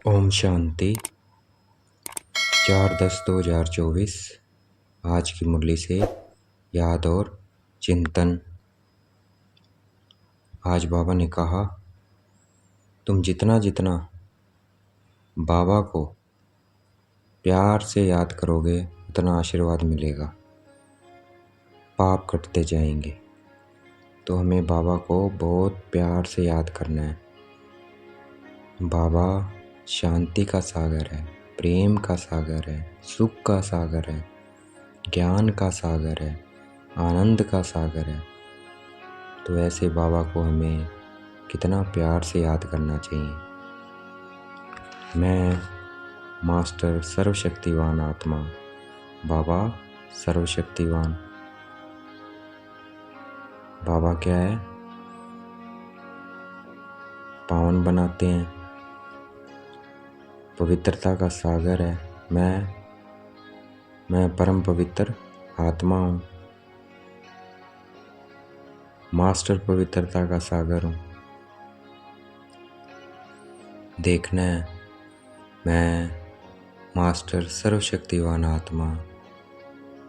ओम शांति। 4/10/2024 आज की मुरली से याद और चिंतन। आज बाबा ने कहा, तुम जितना जितना बाबा को प्यार से याद करोगे उतना आशीर्वाद मिलेगा, पाप कटते जाएंगे। तो हमें बाबा को बहुत प्यार से याद करना है। बाबा शांति का सागर है, प्रेम का सागर है, सुख का सागर है, ज्ञान का सागर है, आनंद का सागर है। तो ऐसे बाबा को हमें कितना प्यार से याद करना चाहिए। मैं मास्टर सर्वशक्तिवान आत्मा, बाबा सर्वशक्तिवान। बाबा क्या है? पावन बनाते हैं, पवित्रता का सागर है। मैं परम पवित्र आत्मा हूँ, मास्टर पवित्रता का सागर हूँ। देखना है, मैं मास्टर सर्वशक्तिवान आत्मा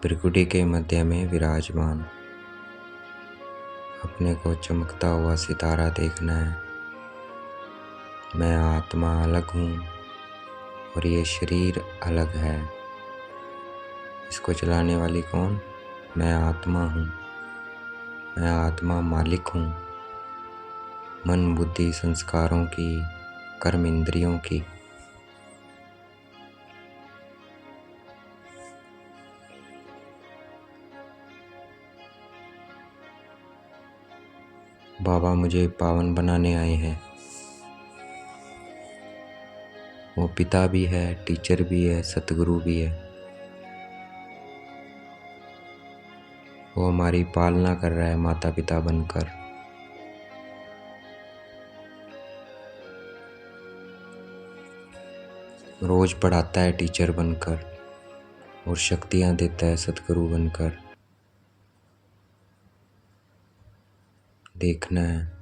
त्रिकुटी के मध्य में विराजमान। अपने को चमकता हुआ सितारा देखना है। मैं आत्मा अलग हूँ और ये शरीर अलग है। इसको चलाने वाली कौन? मैं आत्मा हूँ। मैं आत्मा मालिक हूँ, मन बुद्धि संस्कारों की, कर्म इंद्रियों की। बाबा मुझे पावन बनाने आए हैं। वो पिता भी है, टीचर भी है, सतगुरु भी है। वो हमारी पालना कर रहा है माता पिता बनकर। रोज पढ़ाता है टीचर बनकर और शक्तियाँ देता है सतगुरु बनकर। देखना है,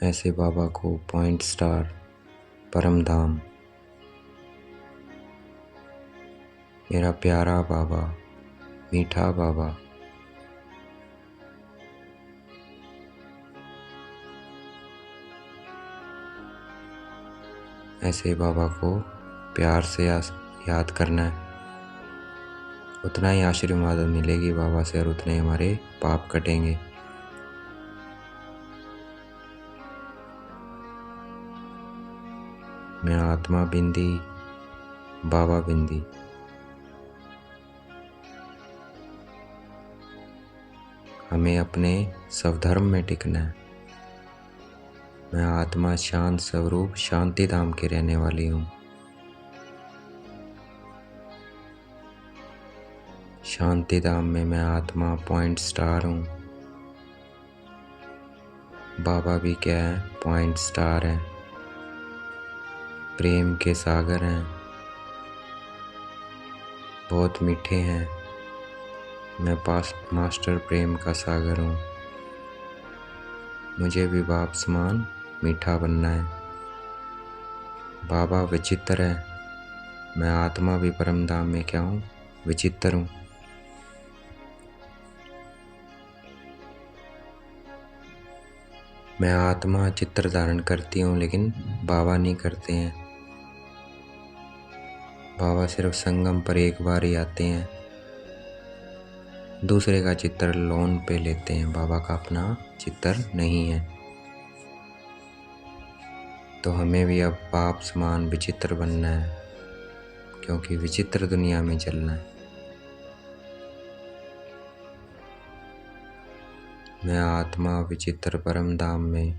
ऐसे बाबा को पॉइंट स्टार, परम धाम, मेरा प्यारा बाबा, मीठा बाबा। ऐसे बाबा को प्यार से याद करना है। उतना ही आशीर्वाद मिलेगी बाबा से और उतने हमारे पाप कटेंगे। मैं आत्मा बिंदी, बाबा बिंदी। हमें अपने स्वधर्म में टिकना है। मैं आत्मा शांत स्वरूप शांति धाम की रहने वाली हूँ। शांति धाम में मैं आत्मा पॉइंट स्टार हूँ। बाबा भी क्या है? पॉइंट स्टार है, प्रेम के सागर हैं, बहुत मीठे हैं। मैं मास्टर प्रेम का सागर हूँ। मुझे भी बाप समान मीठा बनना है। बाबा विचित्र है, मैं आत्मा भी परम धाम में क्या हूँ? विचित्र हूँ। मैं आत्मा चित्र धारण करती हूँ लेकिन बाबा नहीं करते हैं। बाबा सिर्फ संगम पर एक बार ही आते हैं, दूसरे का चित्र लोन पे लेते हैं। बाबा का अपना चित्र नहीं है। तो हमें भी अब बाप समान विचित्र बनना है, क्योंकि विचित्र दुनिया में चलना है। मैं आत्मा विचित्र परम धाम में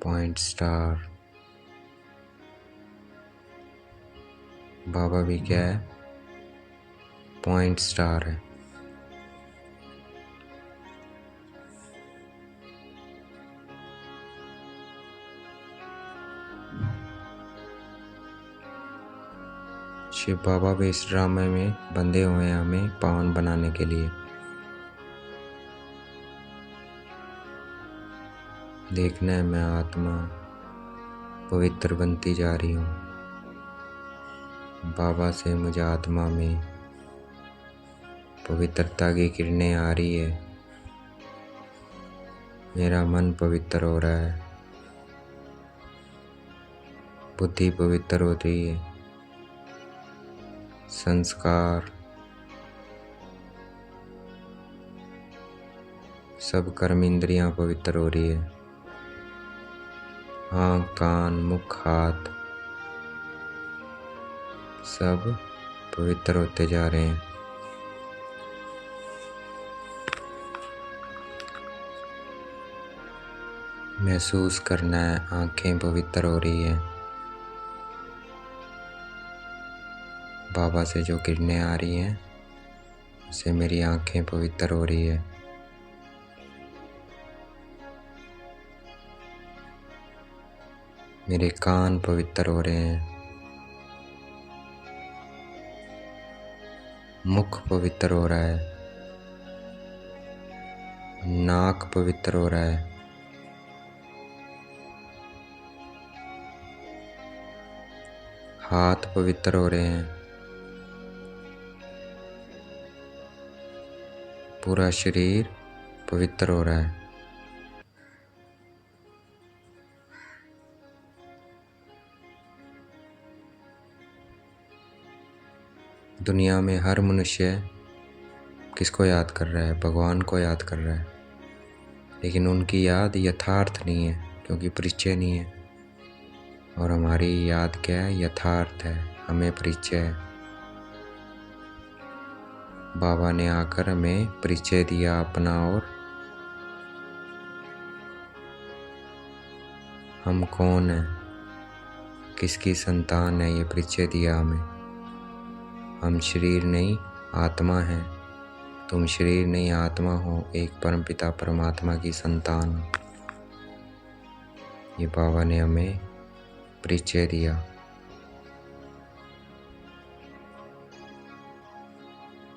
पॉइंट स्टार। बाबा भी क्या है? पॉइंट स्टार है। शिव बाबा भी इस ड्रामे में बंधे हुए हैं हमें पावन बनाने के लिए। देखना है मैं आत्मा पवित्र बनती जा रही हूँ। बाबा से मुझे आत्मा में पवित्रता की किरणें आ रही है। मेरा मन पवित्र हो रहा है, बुद्धि पवित्र हो रही है, संस्कार सब कर्म इंद्रियां पवित्र हो रही है। आँख, कान, मुख, हाथ सब पवित्र होते जा रहे हैं। महसूस करना है आँखें पवित्र हो रही है। बाबा से जो किरणें आ रही हैं उससे मेरी आँखें पवित्र हो रही है। मेरे कान पवित्र हो रहे हैं, मुख पवित्र हो रहा है, नाक पवित्र हो रहा है, हाथ पवित्र हो रहे हैं, पूरा शरीर पवित्र हो रहा है। दुनिया में हर मनुष्य किसको याद कर रहा है? भगवान को याद कर रहा है, लेकिन उनकी याद यथार्थ नहीं है क्योंकि परिचय नहीं है। और हमारी याद क्या है? यथार्थ है, हमें परिचय है। बाबा ने आकर हमें परिचय दिया अपना, और हम कौन हैं, किसकी संतान है, ये परिचय दिया हमें। हम शरीर नहीं आत्मा हैं। तुम शरीर नहीं आत्मा हो, एक परमपिता परमात्मा की संतान हो। ये बाबा ने हमें परिचय दिया।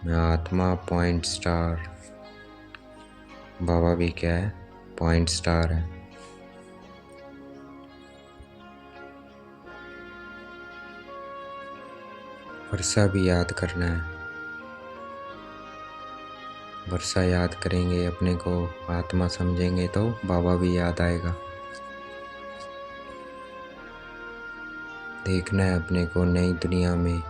मैं आत्मा पॉइंट स्टार। बाबा भी क्या है? पॉइंट स्टार है। वर्षा भी याद करना है। वर्षा याद करेंगे, अपने को आत्मा समझेंगे तो बाबा भी याद आएगा। देखना है अपने को नई दुनिया में,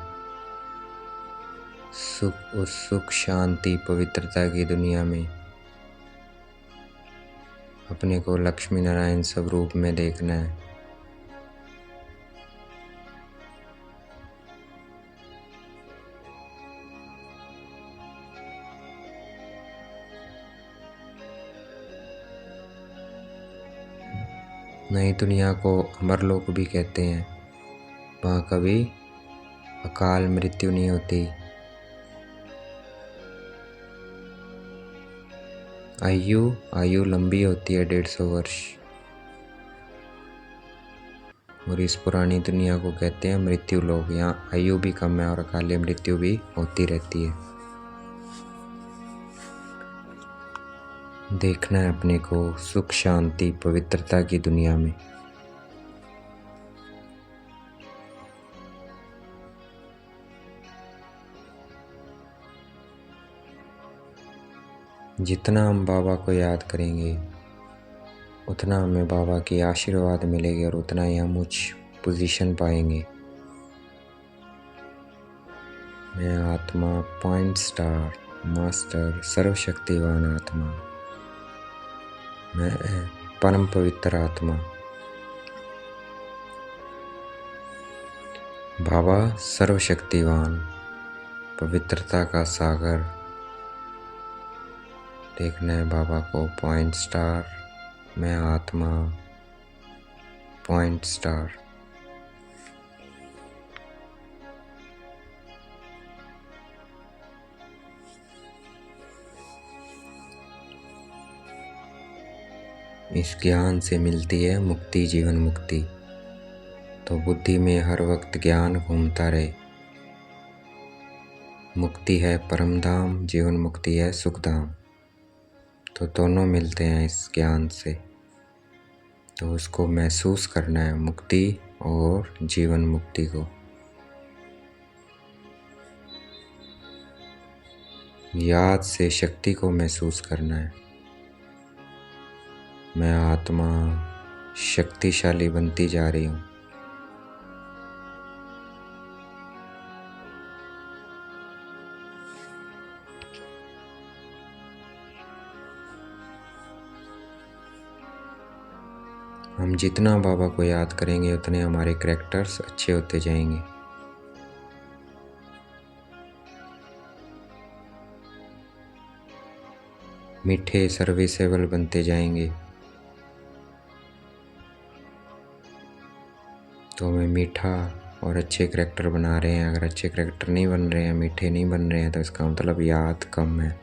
सुख, उस सुख, शांति, पवित्रता की दुनिया में अपने को लक्ष्मी नारायण स्वरूप में देखना है। नई दुनिया को अमरलोक भी कहते हैं। वहाँ कभी अकाल मृत्यु नहीं होती। आयु लंबी होती है 150 वर्ष। और इस पुरानी दुनिया को कहते हैं मृत्यु लोक। यहाँ आयु भी कम है और अकाल मृत्यु भी होती रहती है। देखना है अपने को सुख, शांति, पवित्रता की दुनिया में। जितना हम बाबा को याद करेंगे उतना हमें बाबा की आशीर्वाद मिलेगी और उतना ही हम उच्च पोजीशन पाएंगे। मैं आत्मा पॉइंट स्टार, मास्टर, सर्वशक्तिवान आत्मा। मैं परम पवित्र आत्मा। बाबा सर्वशक्तिवान, पवित्रता का सागर। देखना है बाबा को पॉइंट स्टार। मैं आत्मा पॉइंट स्टार। इस ज्ञान से मिलती है मुक्ति, जीवन मुक्ति। तो बुद्धि में हर वक्त ज्ञान घूमता रहे। मुक्ति है परम धाम, जीवन मुक्ति है सुख धाम। तो दोनों मिलते हैं इस ज्ञान से। तो उसको महसूस करना है, मुक्ति और जीवन मुक्ति को। याद से शक्ति को महसूस करना है। मैं आत्मा शक्तिशाली बनती जा रही हूँ। हम जितना बाबा को याद करेंगे उतने हमारे कैरेक्टर्स अच्छे होते जाएंगे। मीठे सर्विसेबल बनते जाएंगे। तो हमें मीठा और अच्छे करैक्टर बना रहे हैं। अगर अच्छे करैक्टर नहीं बन रहे हैं, मीठे नहीं बन रहे हैं, तो इसका मतलब याद कम है।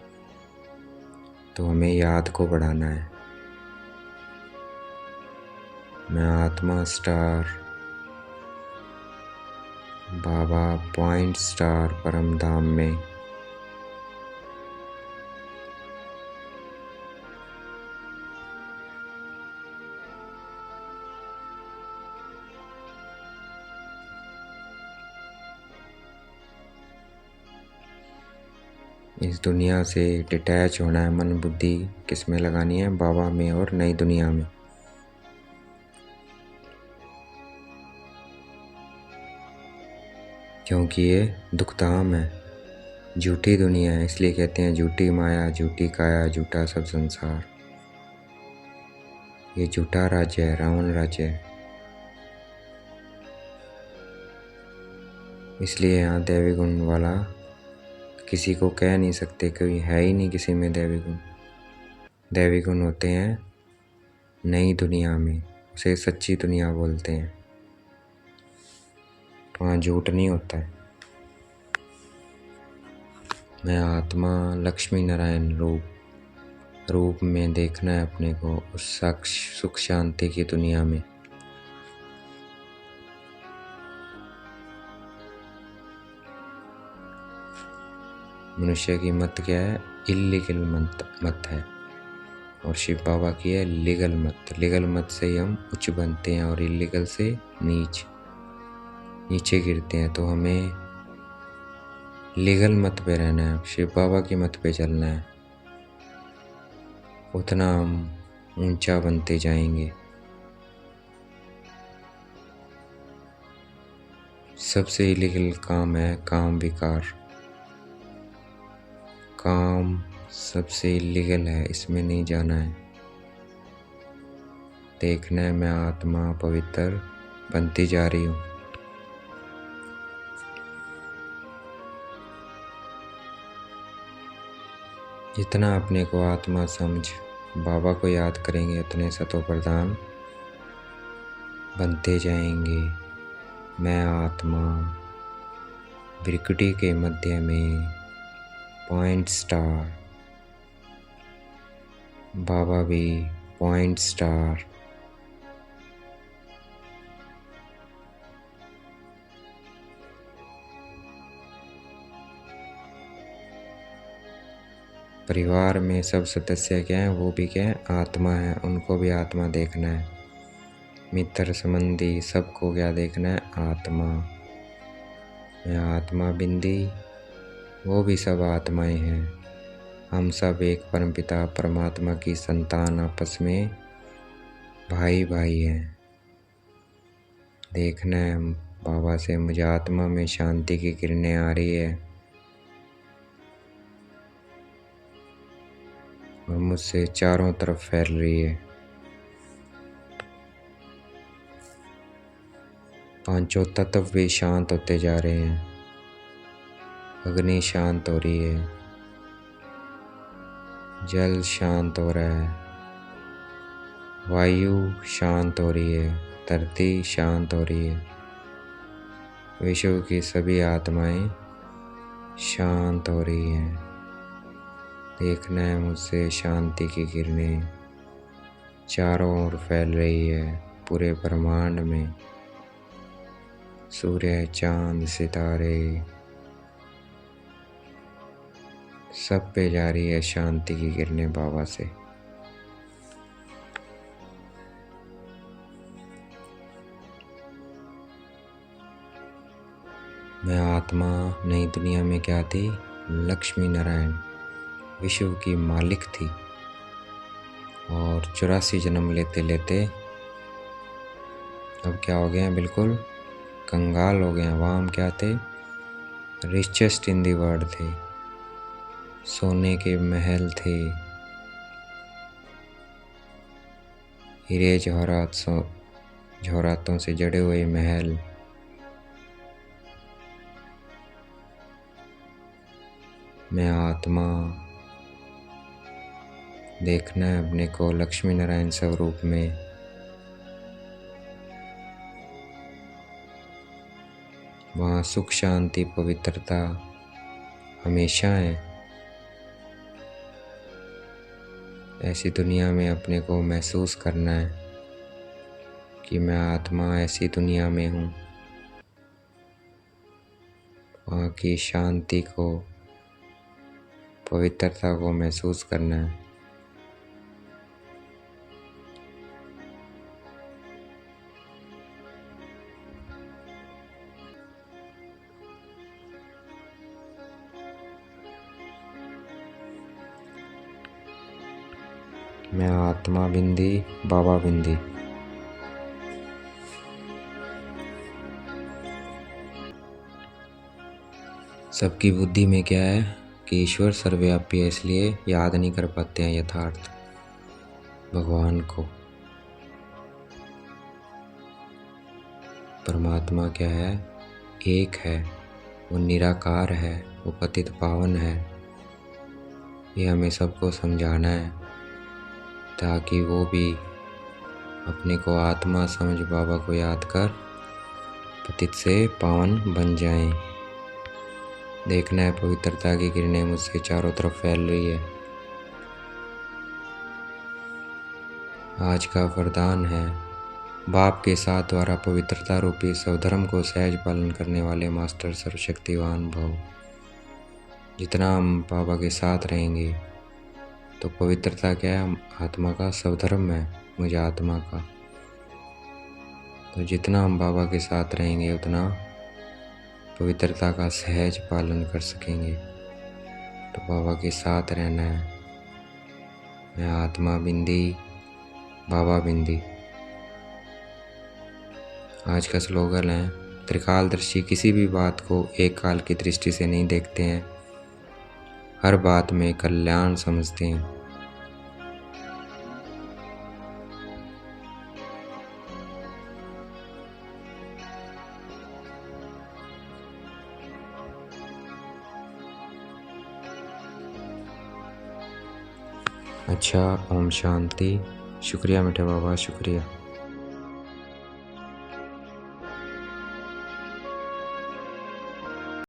तो हमें याद को बढ़ाना है। मैं आत्मा स्टार, बाबा पॉइंट स्टार परम धाम में। इस दुनिया से डिटैच होना है। मन बुद्धि किस में लगानी है? बाबा में और नई दुनिया में। क्योंकि ये दुखधाम है, झूठी दुनिया है, इसलिए कहते हैं झूठी माया, झूठी काया, झूठा सब संसार। ये झूठा राज्य है, रावण राज्य है। इसलिए यहाँ दैवी गुण वाला किसी को कह नहीं सकते, कोई है ही नहीं किसी में दैवी गुण। दैवी गुण होते हैं नई दुनिया में, उसे सच्ची दुनिया बोलते हैं। वहाँ झूठ नहीं होता है। मैं आत्मा लक्ष्मी नारायण रूप में देखना है अपने को, उस सुख शांति की दुनिया में। मनुष्य की मत क्या है? इल्लीगल मत है, और शिव बाबा की है लीगल मत। लीगल मत से ही हम उच्च बनते हैं और इल्लीगल से नीचे गिरते हैं। तो हमें लीगल मत पे रहना है, शिव बाबा की मत पे चलना है। उतना हम ऊंचा बनते जाएंगे। सबसे इलीगल काम है काम विकार। काम सबसे इलीगल है, इसमें नहीं जाना है। देखना है मैं आत्मा पवित्र बनती जा रही हूँ। जितना अपने को आत्मा समझ बाबा को याद करेंगे, उतने सतो प्रधान बनते जाएंगे। मैं आत्मा विकृति के मध्य में पॉइंट स्टार, बाबा भी पॉइंट स्टार। परिवार में सब सदस्य क्या हैं? वो भी क्या है? आत्मा है, उनको भी आत्मा देखना है। मित्र संबंधी सबको क्या देखना है? आत्मा। मैं आत्मा बिंदी, वो भी सब आत्माएं हैं। हम सब एक परमपिता परमात्मा की संतान, आपस में भाई भाई हैं। देखना है बाबा से मुझे आत्मा में शांति की किरणें आ रही है और मुझसे चारों तरफ फैल रही है। पांचों तत्व भी शांत होते जा रहे हैं। अग्नि शांत हो रही है, जल शांत हो रहा है, वायु शांत हो रही है, धरती शांत हो रही है। विश्व की सभी आत्माएं शांत हो रही हैं। देखना है मुझसे शांति की किरणें चारों ओर फैल रही है। पूरे ब्रह्मांड में सूर्य, चांद, सितारे सब पे जा रही है शांति की किरणें बाबा से। मैं आत्मा नई दुनिया में क्या थी? लक्ष्मी नारायण विश्व की मालिक थी और 84 जन्म लेते लेते अब क्या हो गए हैं? बिल्कुल कंगाल हो गए हैं। वहाँ हम क्या थे? रिचेस्ट इन दी वर्ल्ड थे, सोने के महल थे, हीरे जवाहरातों से जड़े हुए महल। मैं आत्मा देखना है अपने को लक्ष्मी नारायण स्वरूप में। वहाँ सुख शांति पवित्रता हमेशा है। ऐसी दुनिया में अपने को महसूस करना है कि मैं आत्मा ऐसी दुनिया में हूँ। वहाँ की शांति को पवित्रता को महसूस करना है। मैं आत्मा बिंदी बाबा बिंदी। सबकी बुद्धि में क्या है कि ईश्वर सर्वव्यापी है, इसलिए याद नहीं कर पाते हैं यथार्थ भगवान को। परमात्मा क्या है? एक है, वो निराकार है, वो पतित पावन है। ये हमें सबको समझाना है ताकि वो भी अपने को आत्मा समझ बाबा को याद कर पतित से पावन बन जाएं। देखना है पवित्रता की किरणें मुझसे चारों तरफ फैल रही है। आज का वरदान है बाप के साथ द्वारा पवित्रता रूपी स्वधर्म को सहज पालन करने वाले मास्टर सर्वशक्तिवान भव। जितना हम बाबा के साथ रहेंगे तो पवित्रता क्या है? आत्मा का स्वधर्म है, मुझे आत्मा का। तो जितना हम बाबा के साथ रहेंगे उतना पवित्रता का सहज पालन कर सकेंगे। तो बाबा के साथ रहना है। मैं आत्मा बिंदी बाबा बिंदी। आज का स्लोगन है त्रिकालदर्शी किसी भी बात को एक काल की दृष्टि से नहीं देखते हैं, हर बात में कल्याण समझते हैं। अच्छा, ओम शांति। शुक्रिया मीठे बाबा, शुक्रिया।